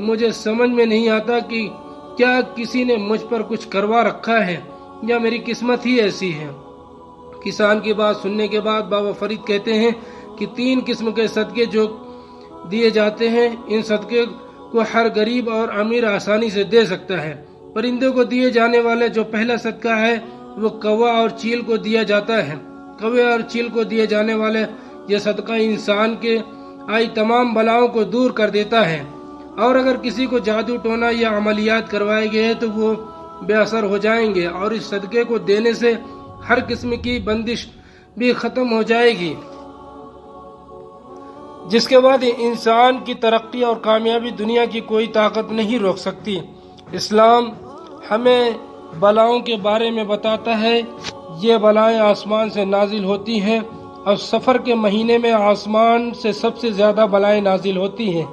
مجھے سمجھ میں نہیں آتا کہ کیا کسی نے مجھ پر کچھ کروا رکھا ہے یا میری قسمت ہی ایسی ہے۔ کسان کی بات سننے کے بعد بابا فرید کہتے ہیں کہ 3 قسم کے صدقے جو دیے جاتے ہیں، ان صدقے کو ہر غریب اور امیر آسانی سے دے سکتا ہے۔ پرندوں کو دیے جانے والے جو پہلا صدقہ ہے وہ کوا اور چیل کو دیا جاتا ہے۔ کوے اور چیل کو دیے جانے والے یہ صدقہ انسان کے آئی تمام بلاؤں کو دور کر دیتا ہے، اور اگر کسی کو جادو ٹونا یا عملیات کروائے گئے تو وہ بے اثر ہو جائیں گے، اور اس صدقے کو دینے سے ہر قسم کی بندش بھی ختم ہو جائے گی، جس کے بعد انسان کی ترقی اور کامیابی دنیا کی کوئی طاقت نہیں روک سکتی۔ اسلام ہمیں بلاؤں کے بارے میں بتاتا ہے۔ یہ بلائیں آسمان سے نازل ہوتی ہیں، اور سفر کے مہینے میں آسمان سے سب سے زیادہ بلائیں نازل ہوتی ہیں،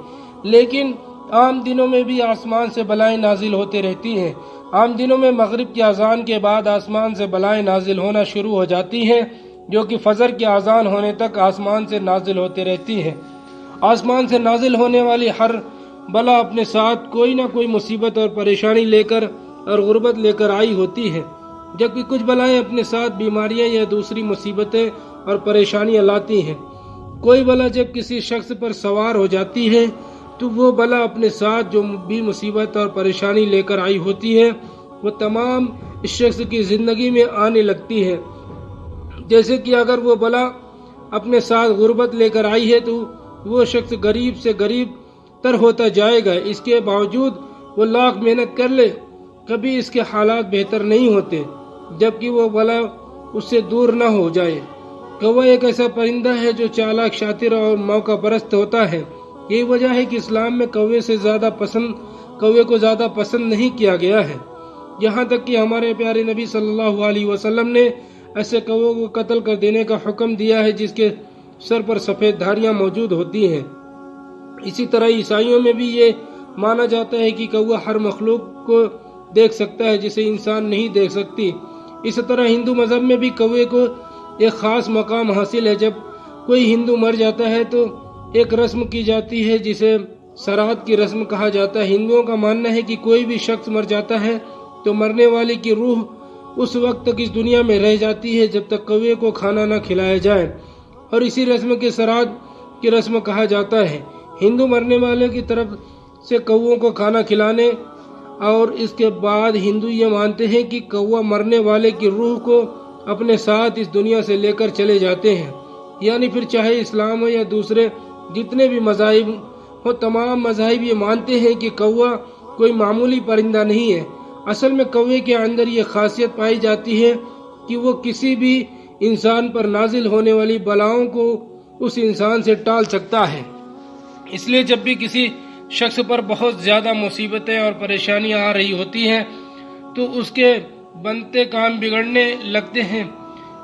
لیکن عام دنوں میں بھی آسمان سے بلائیں نازل ہوتے رہتی ہیں۔ عام دنوں میں مغرب کی اذان کے بعد آسمان سے بلائیں نازل ہونا شروع ہو جاتی ہیں، جو کہ فجر کی اذان ہونے تک آسمان سے نازل ہوتے رہتی ہیں۔ آسمان سے نازل ہونے والی ہر بلا اپنے ساتھ کوئی نہ کوئی مصیبت اور پریشانی لے کر اور غربت لے کر آئی ہوتی ہے، جبکہ کچھ بلائیں اپنے ساتھ بیماریاں یا دوسری مصیبتیں اور پریشانیاں لاتی ہیں۔ کوئی بلا جب کسی شخص پر سوار ہو جاتی ہے تو وہ بلا اپنے ساتھ جو بھی مصیبت اور پریشانی لے کر آئی ہوتی ہے وہ تمام اس شخص کی زندگی میں آنے لگتی ہے۔ جیسے کہ اگر وہ بلا اپنے ساتھ غربت لے کر آئی ہے تو وہ شخص غریب سے غریب تر ہوتا جائے گا۔ اس کے باوجود وہ لاکھ محنت کر لے، کبھی اس کے حالات بہتر نہیں ہوتے جبکہ وہ بلا اس سے دور نہ ہو جائے۔ کوا ایک ایسا پرندہ ہے جو چالاک، شاطر اور موقع پرست ہوتا ہے۔ یہی وجہ ہے کہ اسلام میں کوے کو زیادہ پسند نہیں کیا گیا ہے، یہاں تک کہ ہمارے پیارے نبی صلی اللہ علیہ وسلم نے ایسے کووں کو قتل کر دینے کا حکم دیا ہے جس کے سر پر سفید دھاریاں موجود ہوتی ہیں۔ اسی طرح عیسائیوں میں بھی یہ مانا جاتا ہے کہ کوا ہر مخلوق کو دیکھ سکتا ہے جسے انسان نہیں دیکھ سکتی۔ اسی طرح ہندو مذہب میں بھی کوے کو ایک خاص مقام حاصل ہے۔ جب کوئی ہندو مر جاتا ہے تو ایک رسم کی جاتی ہے جسے سرات کی رسم کہا جاتا ہے۔ ہندوؤں کا ماننا ہے کہ کوئی بھی شخص مر جاتا ہے تو مرنے والے کی روح اس وقت تک اس دنیا میں رہ جاتی ہے جب تک کوے کو کھانا نہ کھلایا جائے، اور اسی رسم کے سرات کی رسم کہا جاتا ہے۔ ہندو مرنے والے کی طرف سے کووں کو کھانا کھلانے اور اس کے بعد ہندو یہ مانتے ہیں کہ کوا مرنے والے کی روح کو اپنے ساتھ اس دنیا سے لے کر چلے جاتے ہیں۔ یعنی پھر چاہے اسلام ہو یا دوسرے جتنے بھی مذاہب ہو، تمام مذاہب یہ مانتے ہیں کہ کوا کوئی معمولی پرندہ نہیں ہے۔ اصل میں کوے کے اندر یہ خاصیت پائی جاتی ہے کہ وہ کسی بھی انسان پر نازل ہونے والی بلاؤں کو اس انسان سے ٹال سکتا ہے۔ اس لیے جب بھی کسی شخص پر بہت زیادہ مصیبتیں اور پریشانیاں آ رہی ہوتی ہیں تو اس کے بنتے کام بگڑنے لگتے ہیں،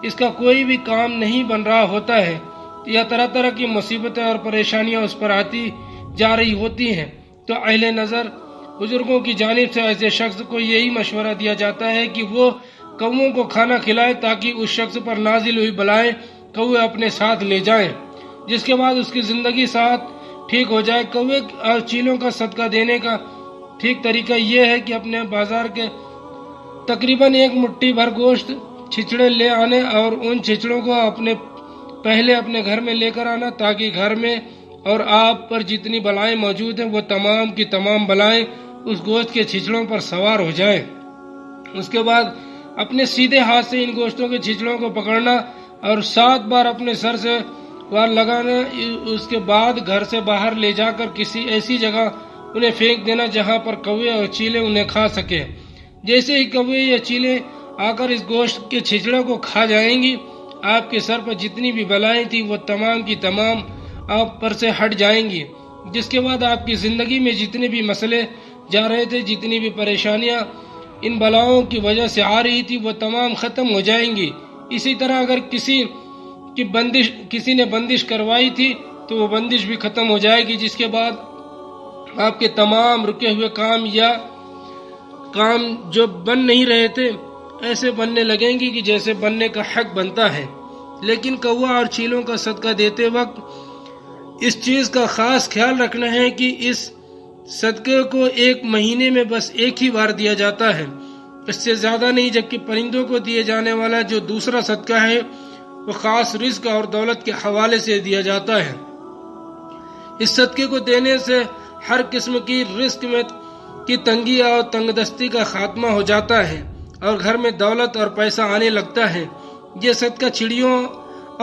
اس کا کوئی بھی کام نہیں بن رہا ہوتا ہے یا طرح طرح کی مصیبتیں اور پریشانیاں اس پر آتی جا رہی ہوتی ہیں، تو اہل نظر بزرگوں کی جانب سے ایسے شخص کو یہی مشورہ دیا جاتا ہے کہ وہ کووں کو کھانا کھلائے تاکہ اس شخص پر نازل ہوئی بلائیں کوے اپنے ساتھ لے جائیں، جس کے بعد اس کی زندگی ساتھ ٹھیک ہو جائے۔ کوے اور چیلوں کا صدقہ دینے کا ٹھیک طریقہ یہ ہے کہ اپنے بازار کے تقریباً 1 مٹھی بھر گوشت چھچڑے لے آنے اور ان چھچڑوں کو پہلے اپنے گھر میں لے کر آنا تاکہ گھر میں اور آپ پر جتنی بلائیں موجود ہیں وہ تمام کی تمام بلائیں اس گوشت کے چھچڑوں پر سوار ہو جائیں۔ اس کے بعد اپنے سیدھے ہاتھ سے ان گوشتوں کے چھچڑوں کو پکڑنا اور 7 بار اپنے سر سے وار لگانا، اس کے بعد گھر سے باہر لے جا کر کسی ایسی جگہ انہیں پھینک دینا جہاں پر کوے اور چیلے انہیں کھا سکیں۔ جیسے ہی کوے یا چیلے آ کر اس گوشت کے چھچڑوں کو کھا جائیں گی، آپ کے سر پر جتنی بھی بلائیں تھیں وہ تمام کی تمام آپ پر سے ہٹ جائیں گی، جس کے بعد آپ کی زندگی میں جتنے بھی مسئلے جا رہے تھے، جتنی بھی پریشانیاں ان بلاؤں کی وجہ سے آ رہی تھی وہ تمام ختم ہو جائیں گی۔ اسی طرح اگر کسی نے بندش کروائی تھی تو وہ بندش بھی ختم ہو جائے گی، جس کے بعد آپ کے تمام رکے ہوئے کام جو بن نہیں رہے تھے ایسے بننے لگیں گی کہ جیسے بننے کا حق بنتا ہے۔ لیکن کوا اور چیلوں کا صدقہ دیتے وقت اس چیز کا خاص خیال رکھنا ہے کہ اس صدقے کو ایک مہینے میں بس ایک ہی بار دیا جاتا ہے، اس سے زیادہ نہیں، جبکہ پرندوں کو دیے جانے والا جو دوسرا صدقہ ہے وہ خاص رزق اور دولت کے حوالے سے دیا جاتا ہے۔ اس صدقے کو دینے سے ہر قسم کی رزق میں کی تنگی اور تنگ دستی کا خاتمہ ہو جاتا ہے اور گھر میں دولت اور پیسہ آنے لگتا ہے۔ یہ صدقہ چڑیوں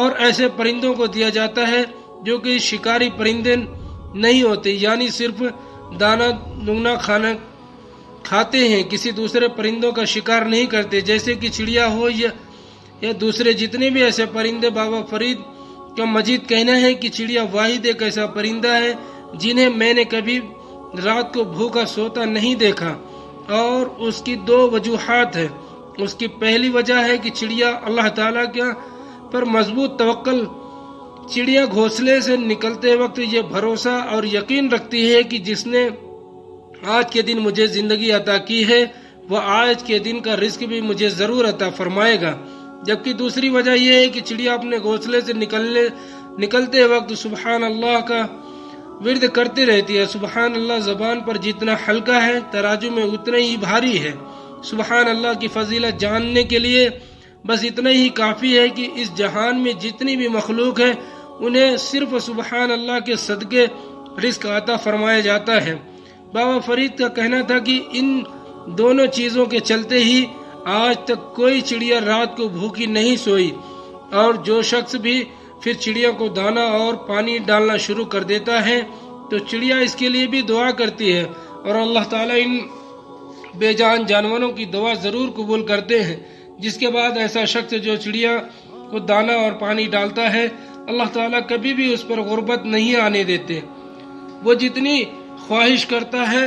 اور ایسے پرندوں کو دیا جاتا ہے جو کہ شکاری پرندے نہیں ہوتے، یعنی صرف دانہ دگنا کھانا کھاتے ہیں، کسی دوسرے پرندوں کا شکار نہیں کرتے، جیسے کہ چڑیا ہو یا دوسرے جتنے بھی ایسے پرندے۔ بابا فرید کا مجید کہنا ہے کہ چڑیا واحد ایک ایسا پرندہ ہے جنہیں میں نے کبھی رات کو بھوکا سوتا نہیں دیکھا، اور اس کی دو وجوہات ہیں۔ اس کی پہلی وجہ ہے کہ چڑیا اللہ تعالیٰ پر مضبوط توکل، چڑیا گھونسلے سے نکلتے وقت یہ بھروسہ اور یقین رکھتی ہے کہ جس نے آج کے دن مجھے زندگی عطا کی ہے وہ آج کے دن کا رزق بھی مجھے ضرور عطا فرمائے گا۔ جبکہ دوسری وجہ یہ ہے کہ چڑیا اپنے گھونسلے سے نکلتے وقت سبحان اللہ کا ورد کرتی رہتی ہے۔ سبحان اللہ زبان پر جتنا ہلکا ہے ترازو میں اتنا ہی بھاری ہے۔ سبحان اللہ کی فضیلت جاننے کے لیے بس اتنا ہی کافی ہے کہ اس جہان میں جتنی بھی مخلوق ہے انہیں صرف سبحان اللہ کے صدقے رزق عطا فرمایا جاتا ہے۔ بابا فرید کا کہنا تھا کہ ان دونوں چیزوں کے چلتے ہی آج تک کوئی چڑیا رات کو بھوکی نہیں سوئی، اور جو شخص بھی پھر چڑیا کو دانہ اور پانی ڈالنا شروع کر دیتا ہے تو چڑیا اس کے لیے بھی دعا کرتی ہے، اور اللہ تعالیٰ ان بے جان جانوروں کی دعا ضرور قبول کرتے ہیں۔ جس کے بعد ایسا شخص جو چڑیا کو دانہ اور پانی ڈالتا ہے اللہ تعالیٰ کبھی بھی اس پر غربت نہیں آنے دیتے، وہ جتنی خواہش کرتا ہے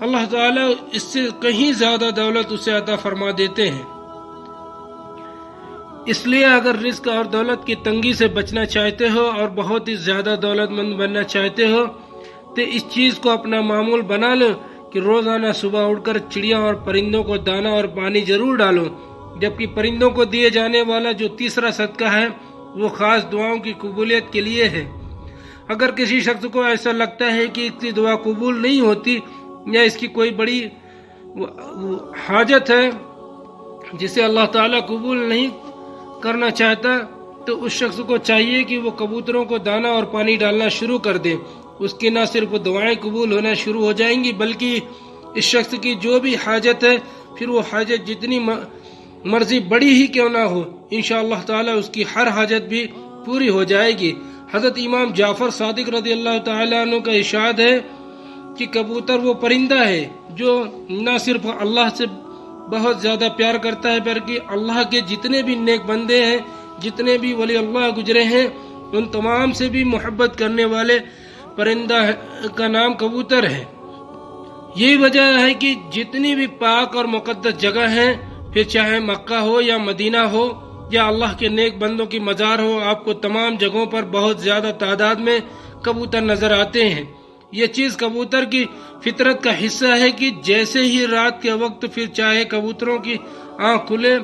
اللہ تعالیٰ اس سے کہیں زیادہ دولت اسے عطا فرما دیتے ہیں۔ اس لیے اگر رزق اور دولت کی تنگی سے بچنا چاہتے ہو اور بہت ہی زیادہ دولت مند بننا چاہتے ہو تو اس چیز کو اپنا معمول بنا لو کہ روزانہ صبح اٹھ کر چڑیا اور پرندوں کو دانہ اور پانی ضرور ڈالو۔ جبکہ پرندوں کو دیے جانے والا جو تیسرا صدقہ ہے وہ خاص دعاؤں کی قبولیت کے لیے ہے۔ اگر کسی شخص کو ایسا لگتا ہے کہ اس کی دعا قبول نہیں ہوتی یا اس کی کوئی بڑی حاجت ہے جسے اللہ تعالیٰ قبول نہیں کرنا چاہتا تو اس شخص کو چاہیے کہ وہ کبوتروں کو دانہ اور پانی ڈالنا شروع کر دے۔ اس کی نہ صرف دعائیں قبول ہونا شروع ہو جائیں گی بلکہ اس شخص کی جو بھی حاجت ہے پھر وہ حاجت جتنی مرضی بڑی ہی کیوں نہ ہو انشاءاللہ تعالیٰ اس کی ہر حاجت بھی پوری ہو جائے گی۔ حضرت امام جعفر صادق رضی اللہ تعالیٰ عنہ کا ارشاد ہے کہ کبوتر وہ پرندہ ہے جو نہ صرف اللہ سے بہت زیادہ پیار کرتا ہے بلکہ اللہ کے جتنے بھی نیک بندے ہیں، جتنے بھی ولی اللہ گزرے ہیں، ان تمام سے بھی محبت کرنے والے پرندہ کا نام کبوتر ہے۔ یہی وجہ ہے کہ جتنی بھی پاک اور مقدس جگہ ہیں، پھر چاہے مکہ ہو یا مدینہ ہو یا اللہ کے نیک بندوں کی مزار ہو، آپ کو تمام جگہوں پر بہت زیادہ تعداد میں کبوتر نظر آتے ہیں۔ یہ چیز کبوتر کی فطرت کا حصہ ہے کہ جیسے ہی رات کے وقت پھر چاہے کبوتروں کی آنکھ کھلے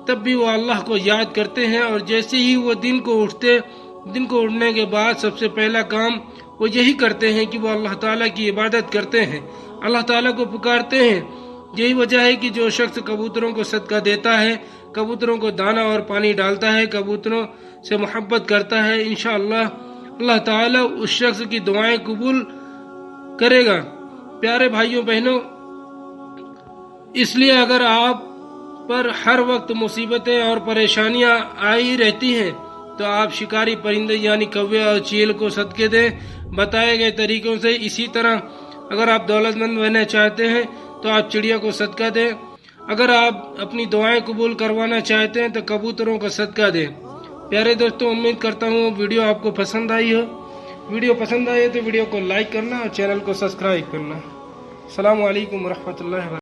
تب بھی وہ اللہ کو یاد کرتے ہیں، اور جیسے ہی وہ دن کو اٹھنے کے بعد سب سے پہلا کام وہ یہی کرتے ہیں کہ وہ اللہ تعالیٰ کی عبادت کرتے ہیں، اللہ تعالیٰ کو پکارتے ہیں۔ یہی وجہ ہے کہ جو شخص کبوتروں کو صدقہ دیتا ہے، کبوتروں کو دانہ اور پانی ڈالتا ہے، کبوتروں سے محبت کرتا ہے، انشاءاللہ اللہ تعالیٰ اس شخص کی دعائیں قبول کرے گا۔ پیارے بھائیوں بہنوں، اس لیے اگر آپ پر ہر وقت مصیبتیں اور پریشانیاں آئی رہتی ہیں تو آپ شکاری پرندے یعنی کوے اور چیل کو صدقے دیں بتائے گئے طریقوں سے۔ اسی طرح اگر آپ دولت مند بننا چاہتے ہیں تو آپ چڑیا کو صدقہ دیں، اگر آپ اپنی دعائیں قبول کروانا چاہتے ہیں تو کبوتروں کا صدقہ دیں۔ پیارے دوستوں، امید کرتا ہوں ویڈیو آپ کو پسند آئی ہو۔ ویڈیو پسند آئے تو ویڈیو کو لائک کرنا اور چینل کو سبسکرائب کرنا۔ السلام علیکم ورحمۃ اللہ وبرکاتہ۔